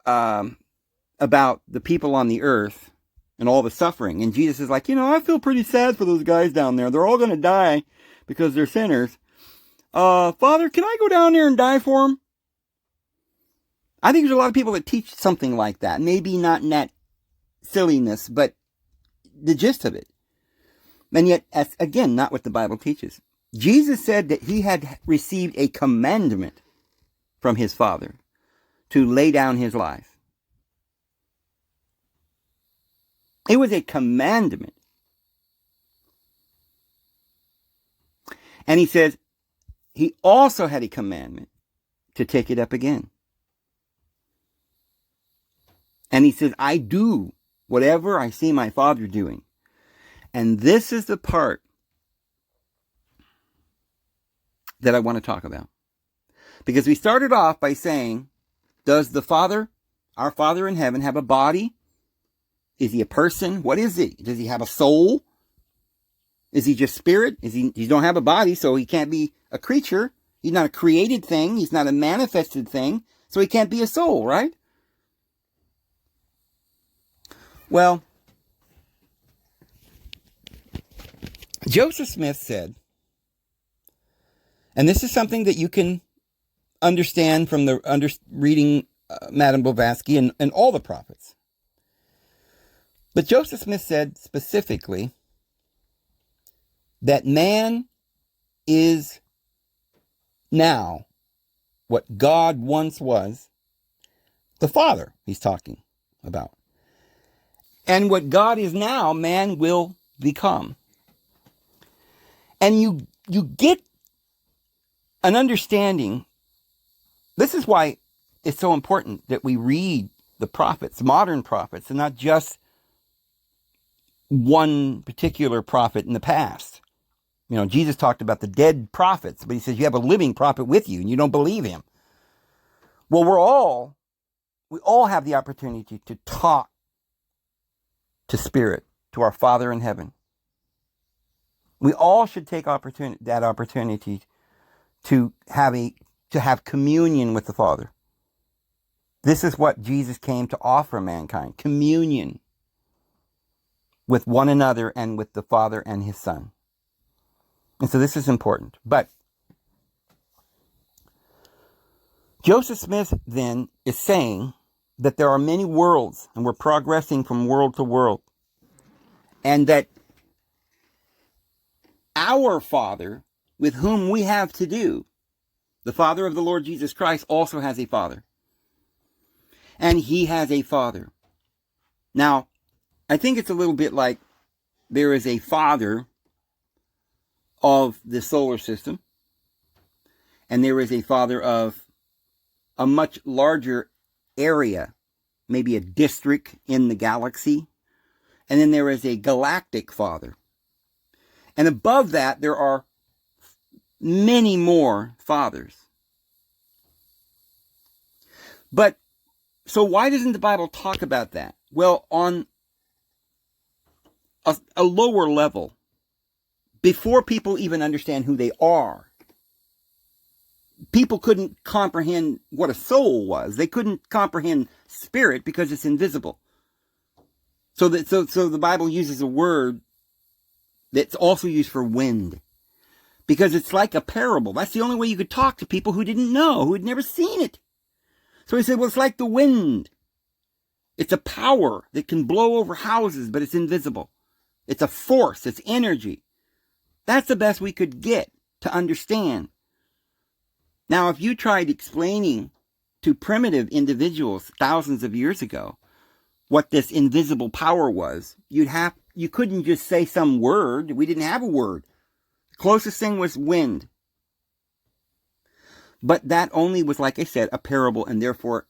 about the people on the earth and all the suffering. And Jesus is like, I feel pretty sad for those guys down there. They're all going to die because they're sinners. Father, can I go down there and die for them? I think there's a lot of people that teach something like that. Maybe not in that silliness, but the gist of it. And yet, that's, again, not what the Bible teaches. Jesus said that he had received a commandment from his Father to lay down his life. It was a commandment. And he says he also had a commandment to take it up again. And he says, I do whatever I see my Father doing. And this is the part that I want to talk about. Because we started off by saying, does the Father, our Father in heaven, have a body? Is he a person? What is he? Does he have a soul? Is he just spirit? He don't have a body, so he can't be a creature. He's not a created thing. He's not a manifested thing. So he can't be a soul, right? Well, Joseph Smith said, and this is something that you can understand from reading Madame Blavatsky and all the prophets. But Joseph Smith said specifically that man is now what God once was, the Father he's talking about. And what God is now, man will become. And you get an understanding. This is why it's so important that we read the prophets, modern prophets, and not just one particular prophet in the past. Jesus talked about the dead prophets, but he says you have a living prophet with you and you don't believe him. Well, we all have the opportunity to talk to Spirit, to our Father in heaven. We all should take that opportunity to have communion with the Father. This is what Jesus came to offer mankind. Communion with one another and with the Father and his Son. And so this is important. But Joseph Smith then is saying that there are many worlds and we're progressing from world to world. And that our Father, with whom we have to do, the Father of the Lord Jesus Christ, also has a Father. And he has a Father. Now, I think it's a little bit like there is a Father of the solar system, and there is a Father of a much larger area, maybe a district in the galaxy, and then there is a galactic Father. And above that, there are many more fathers. But, so why doesn't the Bible talk about that? Well, on a lower level, before people even understand who they are, people couldn't comprehend what a soul was. They couldn't comprehend spirit because it's invisible. So the Bible uses a word that's also used for wind, because it's like a parable. That's the only way you could talk to people who didn't know, who had never seen it. So he said, well, it's like the wind. It's a power that can blow over houses, but it's invisible. It's a force. It's energy. That's the best we could get to understand. Now, if you tried explaining to primitive individuals thousands of years ago what this invisible power was, you couldn't just say some word. We didn't have a word. The closest thing was wind. But that only was, like I said, a parable, and therefore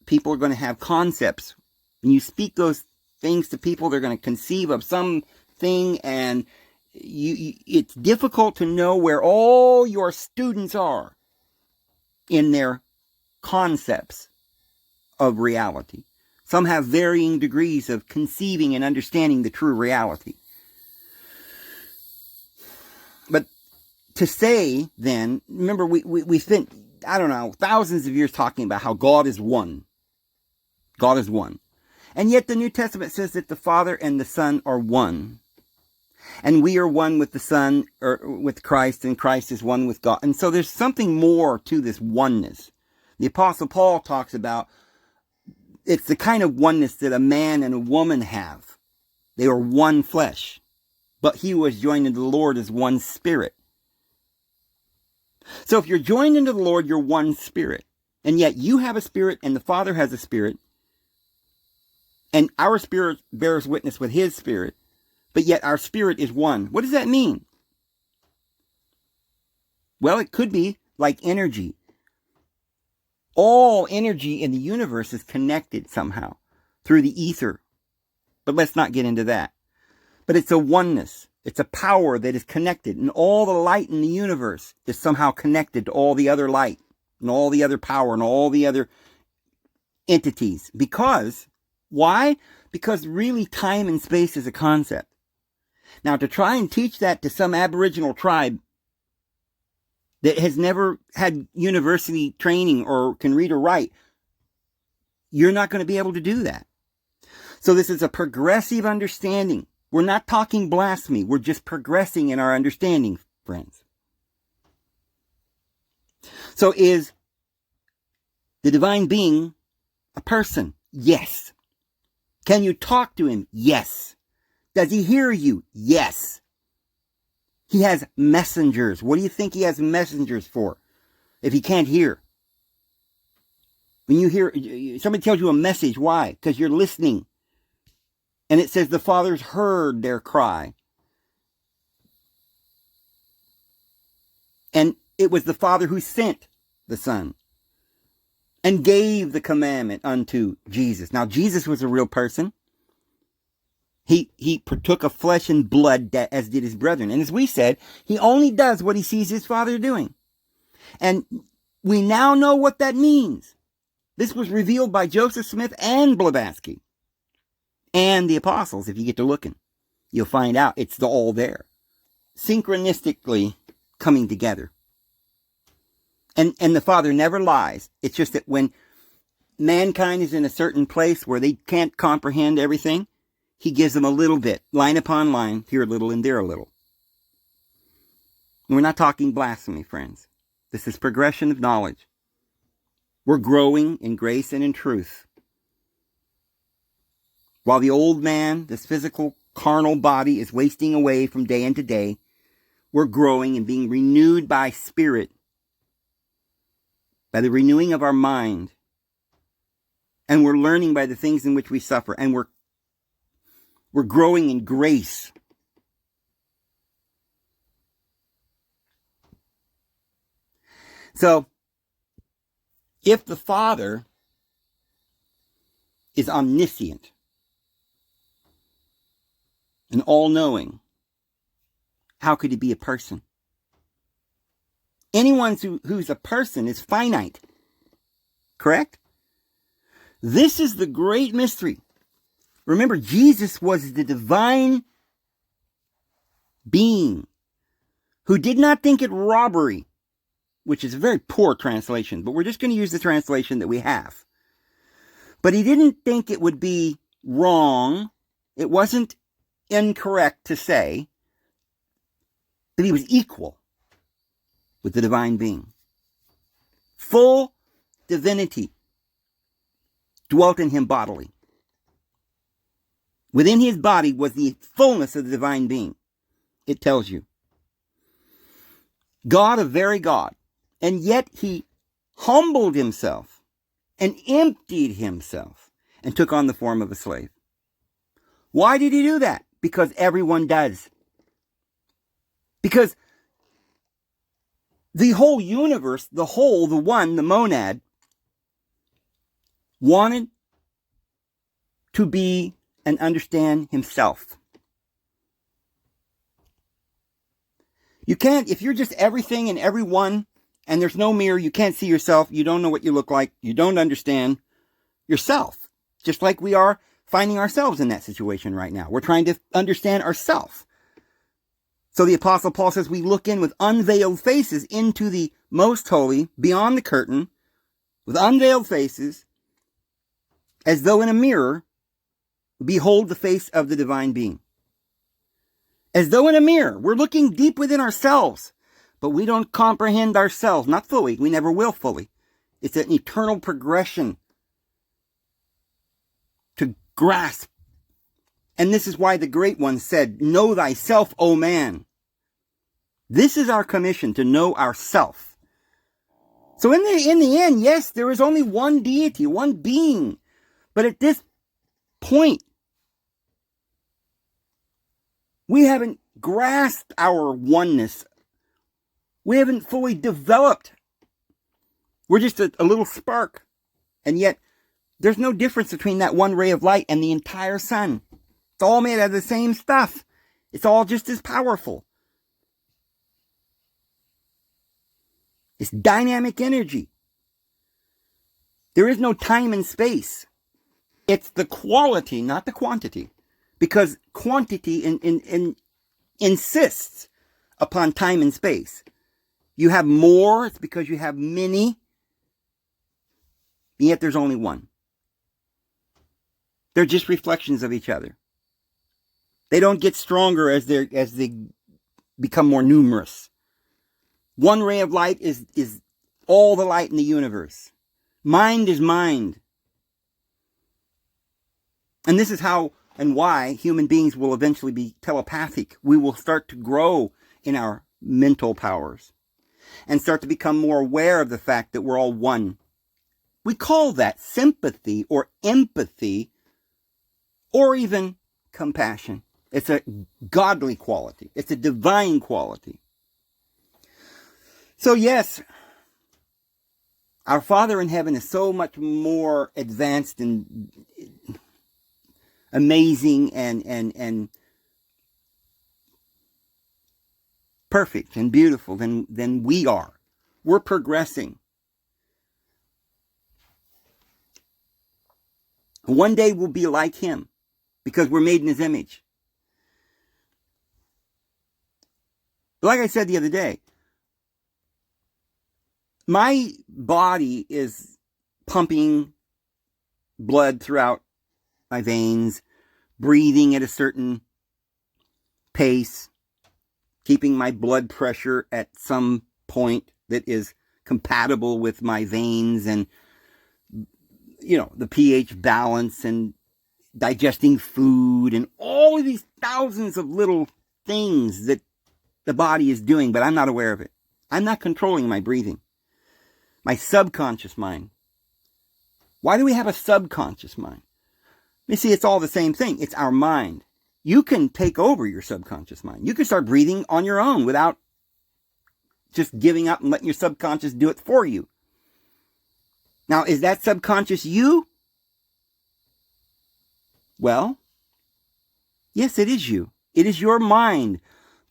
people are going to have concepts. When you speak those things to people, they're going to conceive of something, and it's difficult to know where all your students are in their concepts of reality. Some have varying degrees of conceiving and understanding the true reality. But to say, then, remember, we spent, I don't know, thousands of years talking about how God is one. God is one. And yet the New Testament says that the Father and the Son are one. And we are one with the Son, or with Christ, and Christ is one with God. And so there's something more to this oneness. The Apostle Paul talks about it's the kind of oneness that a man and a woman have. They are one flesh. But he who is joined into the Lord is one spirit. So if you're joined into the Lord, you're one spirit. And yet you have a spirit and the Father has a spirit. And our spirit bears witness with his spirit. But yet our spirit is one. What does that mean? Well, it could be like energy. All energy in the universe is connected somehow through the ether. But let's not get into that. But it's a oneness. It's a power that is connected. And all the light in the universe is somehow connected to all the other light and all the other power and all the other entities. Because, why? Because really time and space is a concept. Now, to try and teach that to some Aboriginal tribe that has never had university training or can read or write, you're not going to be able to do that. So this is a progressive understanding. We're not talking blasphemy. We're just progressing in our understanding, friends. So is the divine being a person? Yes. Can you talk to him? Yes. Does he hear you? Yes. He has messengers. What do you think he has messengers for if he can't hear? When you hear, somebody tells you a message, why? Because you're listening. And it says the fathers heard their cry. And it was the Father who sent the Son and gave the commandment unto Jesus. Now, Jesus was a real person. He partook of flesh and blood, as did his brethren. And as we said, he only does what he sees his Father doing. And we now know what that means. This was revealed by Joseph Smith and Blavatsky. And the apostles, if you get to looking. You'll find out it's all there. Synchronistically coming together. And the Father never lies. It's just that when mankind is in a certain place where they can't comprehend everything, he gives them a little bit, line upon line, here a little and there a little. We're not talking blasphemy, friends. This is progression of knowledge. We're growing in grace and in truth. While the old man, this physical, carnal body, is wasting away from day into day, we're growing and being renewed by spirit, by the renewing of our mind. And we're learning by the things in which we suffer. And we're growing in grace. So, if the Father is omniscient and all-knowing, how could he be a person? Anyone who's a person is finite. Correct? This is the great mystery. Remember, Jesus was the divine being who did not think it robbery, which is a very poor translation, but we're just going to use the translation that we have. But he didn't think it would be wrong. It wasn't incorrect to say that he was equal with the divine being. Full divinity dwelt in him bodily. Within his body was the fullness of the divine being. It tells you. God, a very God. And yet he humbled himself and emptied himself and took on the form of a slave. Why did he do that? Because everyone does. Because the whole universe, the whole, the one, the monad, wanted to be and understand himself. You can't, if you're just everything and everyone, and there's no mirror, you can't see yourself, you don't know what you look like, you don't understand yourself. Just like we are finding ourselves in that situation right now. We're trying to understand ourselves. So the Apostle Paul says we look in with unveiled faces into the most holy, beyond the curtain, with unveiled faces, as though in a mirror, behold the face of the divine being. As though in a mirror, we're looking deep within ourselves, but we don't comprehend ourselves, not fully, we never will fully. It's an eternal progression to grasp. And this is why the great one said, know thyself, O man. This is our commission, to know ourself. So in the end, yes, there is only one deity, one being. But at this point, we haven't grasped our oneness. We haven't fully developed. We're just a little spark. And yet, there's no difference between that one ray of light and the entire sun. It's all made out of the same stuff. It's all just as powerful. It's dynamic energy. There is no time and space. It's the quality, not the quantity. Because quantity insists upon time and space. You have more, it's because you have many. Yet there's only one. They're just reflections of each other. They don't get stronger as they become more numerous. One ray of light is all the light in the universe. Mind is mind. And this is how and why human beings will eventually be telepathic. We will start to grow in our mental powers and start to become more aware of the fact that we're all one. We call that sympathy or empathy or even compassion. It's a godly quality. It's a divine quality. So yes, our Father in heaven is so much more advanced and amazing and perfect and beautiful than we are. We're progressing. One day we'll be like him because we're made in his image. But like I said the other day, my body is pumping blood throughout my veins, breathing at a certain pace, keeping my blood pressure at some point that is compatible with my veins and, the pH balance and digesting food and all of these thousands of little things that the body is doing, but I'm not aware of it. I'm not controlling my breathing. My subconscious mind. Why do we have a subconscious mind? You see, it's all the same thing. It's our mind. You can take over your subconscious mind. You can start breathing on your own without just giving up and letting your subconscious do it for you. Now, is that subconscious you? Well, yes, it is you. It is your mind.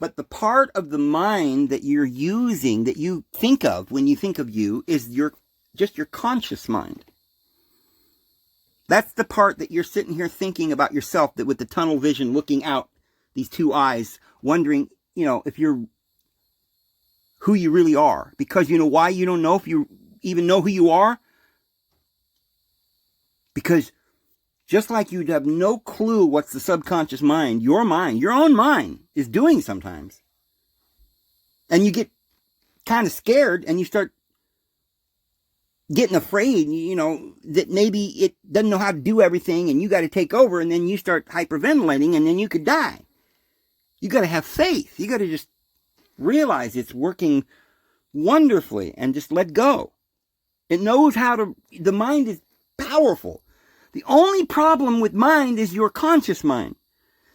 But the part of the mind that you're using, that you think of when you think of you, is just your conscious mind. That's the part that you're sitting here thinking about yourself, that with the tunnel vision looking out these two eyes, wondering, if you're who you really are. Because you know why you don't know if you even know who you are? Because just like you'd have no clue what's the subconscious mind, your own mind is doing sometimes. And you get kind of scared and you start getting afraid, that maybe it doesn't know how to do everything and you got to take over, and then you start hyperventilating and then you could die. You got to have faith. You got to just realize it's working wonderfully and just let go. It knows the mind is powerful. The only problem with mind is your conscious mind.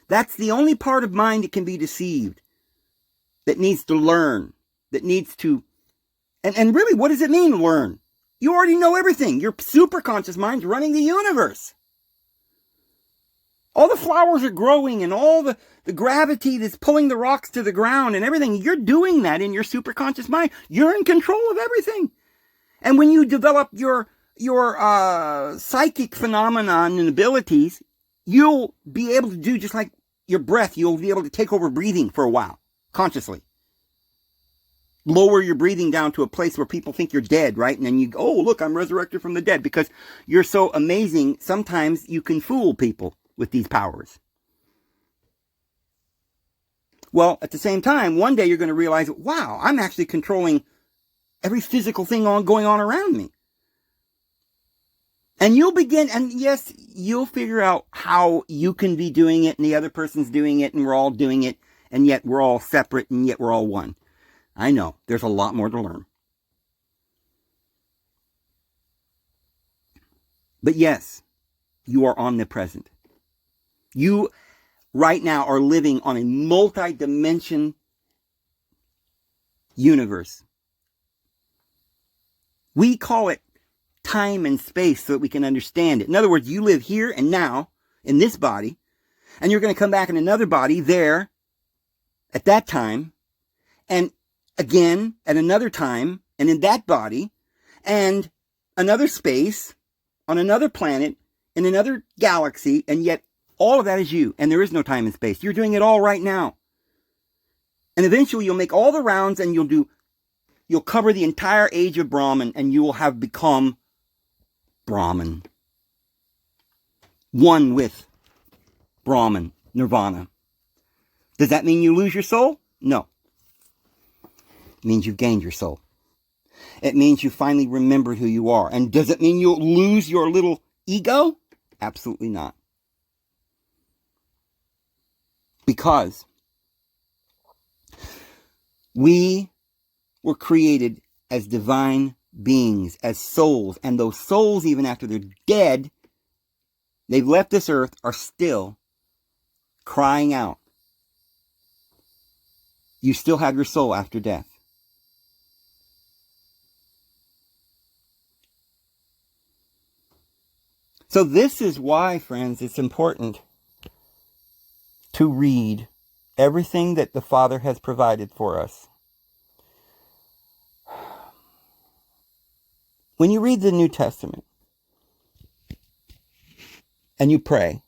That's the only part of mind that can be deceived, that needs to learn, that needs to, and really, what does it mean, learn? You already know everything. Your superconscious mind's running the universe. All the flowers are growing and all the gravity that's pulling the rocks to the ground and everything, you're doing that in your superconscious mind. You're in control of everything. And when you develop your psychic phenomenon and abilities, you'll be able to do just like your breath. You'll be able to take over breathing for a while, consciously. Lower your breathing down to a place where people think you're dead, right? And then you go, oh, look, I'm resurrected from the dead. Because you're so amazing, sometimes you can fool people with these powers. Well, at the same time, one day you're going to realize, wow, I'm actually controlling every physical thing going on around me. And you'll begin, and yes, you'll figure out how you can be doing it and the other person's doing it and we're all doing it, and yet we're all separate and yet we're all one. I know, there's a lot more to learn. But yes, you are omnipresent. You right now are living on a multi-dimension universe. We call it time and space so that we can understand it. In other words, you live here and now in this body, and you're going to come back in another body there at that time, and again at another time, and in that body, and another space on another planet in another galaxy, and yet all of that is you, and there is no time and space. You're doing it all right now. And eventually you'll make all the rounds and you'll cover the entire age of Brahman, and you will have become Brahman. One with Brahman, Nirvana. Does that mean you lose your soul? No. It means you've gained your soul. It means you finally remembered who you are. And does it mean you'll lose your little ego? Absolutely not. Because we were created as divine beings, as souls. And those souls, even after they're dead, they've left this earth, are still crying out. You still have your soul after death. So this is why, friends, it's important to read everything that the Father has provided for us. When you read the New Testament and you pray,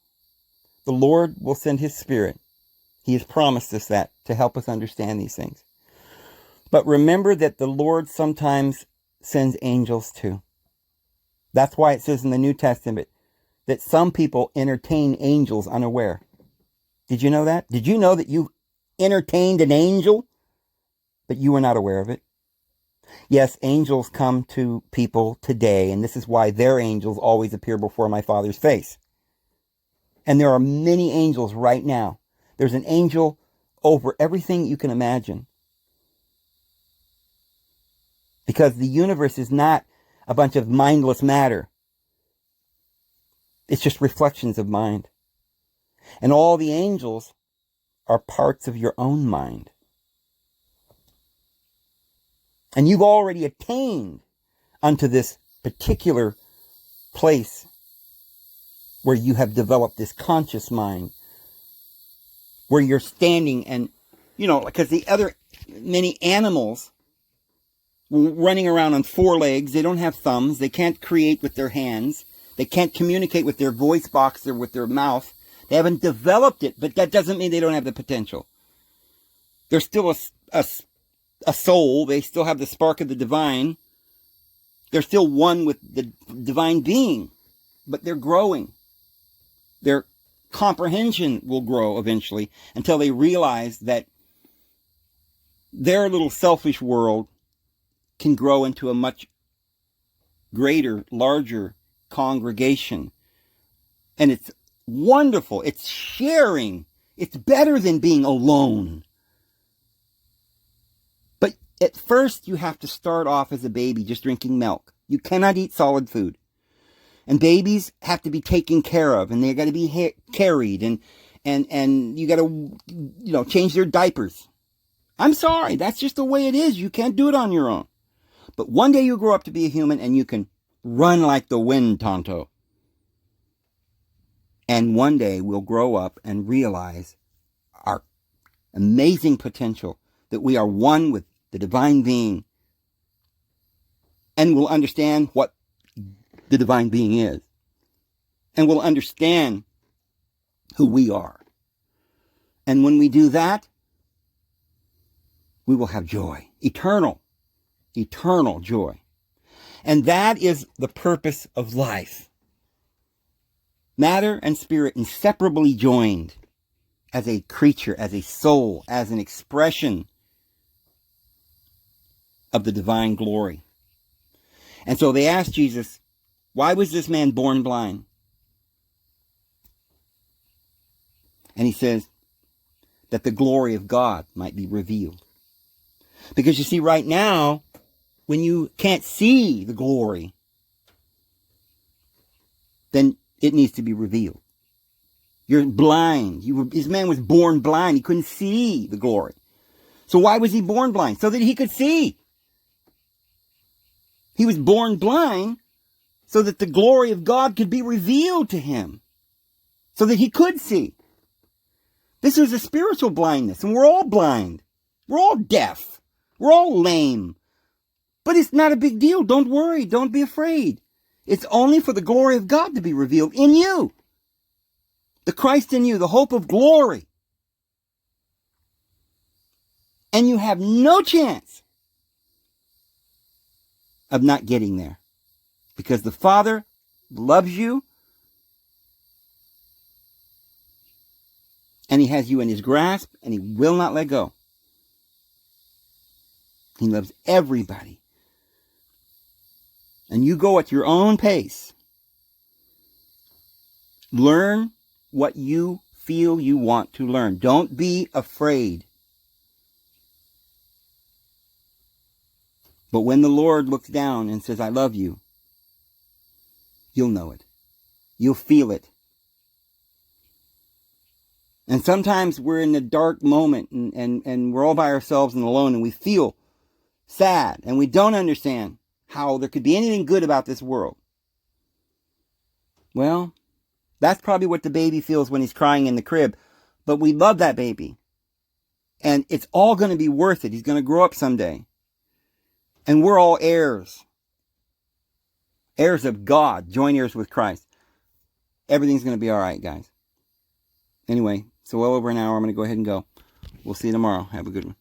the Lord will send His Spirit. He has promised us that to help us understand these things. But remember that the Lord sometimes sends angels too. That's why it says in the New Testament that some people entertain angels unaware. Did you know that? Did you know that you entertained an angel, but you were not aware of it? Yes, angels come to people today, and this is why their angels always appear before my Father's face. And there are many angels right now. There's an angel over everything you can imagine. Because the universe is not a bunch of mindless matter. It's just reflections of mind. And all the angels are parts of your own mind. And you've already attained unto this particular place where you have developed this conscious mind, where you're standing and, because the other many animals running around on four legs, they don't have thumbs, they can't create with their hands, they can't communicate with their voice box or with their mouth. They haven't developed it, but that doesn't mean they don't have the potential. They're still a soul. They still have the spark of the divine. They're still one with the divine being, but they're growing. Their comprehension will grow eventually until they realize that their little selfish world can grow into a much greater, larger congregation. And it's wonderful. It's sharing. It's better than being alone. But at first, you have to start off as a baby just drinking milk. You cannot eat solid food. And babies have to be taken care of, and they're got to be carried, and you got to, change their diapers. I'm sorry, that's just the way it is. You can't do it on your own. But one day you grow up to be a human, and you can run like the wind, Tonto. And one day we'll grow up and realize our amazing potential, that we are one with the divine being, and we'll understand what the divine being is, and we'll understand who we are. And when we do that, we will have joy, eternal joy. And that is the purpose of life. Matter and spirit inseparably joined as a creature, as a soul, as an expression of the divine glory. And so they asked Jesus, why was this man born blind? And he says that the glory of God might be revealed. Because you see, right now, when you can't see the glory, then it needs to be revealed. You're blind. This man was born blind. He couldn't see the glory. So why was he born blind? So that he could see. He was born blind so that the glory of God could be revealed to him, so that he could see. This was a spiritual blindness, and we're all blind. We're all deaf. We're all lame. But it's not a big deal. Don't worry. Don't be afraid. It's only for the glory of God to be revealed in you. The Christ in you, the hope of glory. And you have no chance of not getting there. Because the Father loves you, and he has you in his grasp, and he will not let go. He loves everybody. And you go at your own pace. Learn what you feel you want to learn. Don't be afraid. But when the Lord looks down and says, I love you, you'll know it. You'll feel it. And sometimes we're in a dark moment and we're all by ourselves and alone, and we feel sad and we don't understand how there could be anything good about this world. Well, that's probably what the baby feels when he's crying in the crib. But we love that baby. And it's all going to be worth it. He's going to grow up someday. And we're all heirs. Heirs of God. Joint heirs with Christ. Everything's going to be all right, guys. Anyway, so well over an hour. I'm going to go ahead and go. We'll see you tomorrow. Have a good one.